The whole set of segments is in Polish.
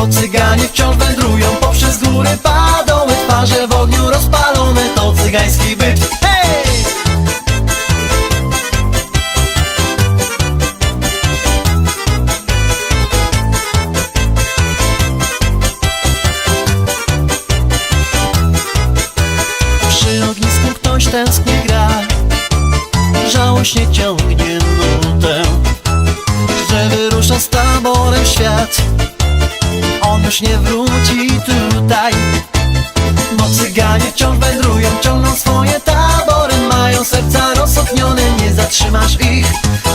Bo cyganie wciąż wędrują poprzez góry, padoły, twarze w ogniu rozpalone. To cygański byt. Hej! Przy ognisku ktoś tęsknie gra, żałośnie ciągnie nutę, że wyrusza z taborem w świat. On już nie wróci tutaj, bo cyganie wciąż wędrują, ciągną swoje tabory, mają serca rozsopnione, nie zatrzymasz ich.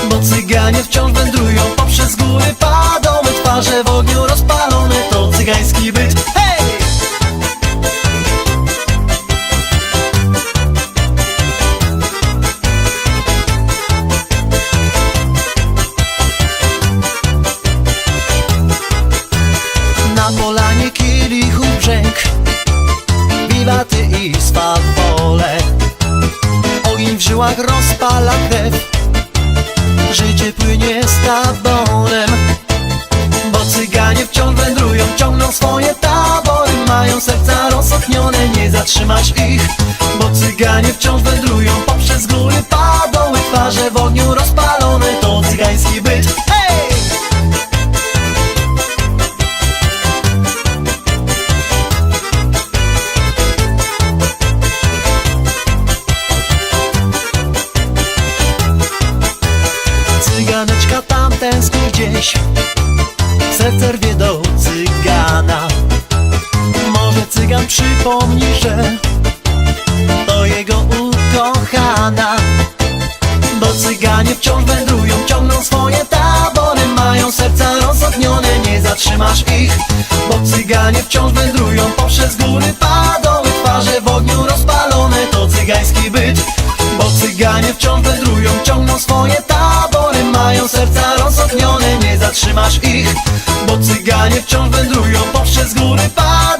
Bo cyganie wciąż wędrują poprzez góry, padoły, twarze w ogniu rozpalone. To cygański byt. Hej! Na polanie kielichów brzęk, wiwaty i swawole. Ogień w żyłach rozpala krew, życie płynie z taborem. Bo cyganie wciąż wędrują, ciągną swoje tabory, mają serca rozsopnione, nie zatrzymasz ich. Bo cyganie wciąż wędrują poprzez góry, padoły, twarze w ogniu rozpalone. To cygański byt. Hej! Cyganeczka tam tęskni gdzieś, serce rwie do cygana. Może cygan przypomni, że to jego ukochana. Bo cyganie wciąż wędrują, ciągną swoje tabory, mają serca rozsopnione, nie zatrzymasz ich. Bo cyganie wciąż wędrują poprzez góry, padoły, twarze w ogniu rozpalone. To cygański byt. Bo cyganie wciąż wędrują, ciągną swoje tabory, mają serca rozsopnione, nie zatrzymasz ich. Bo cyganie wciąż wędrują poprzez góry, padoły,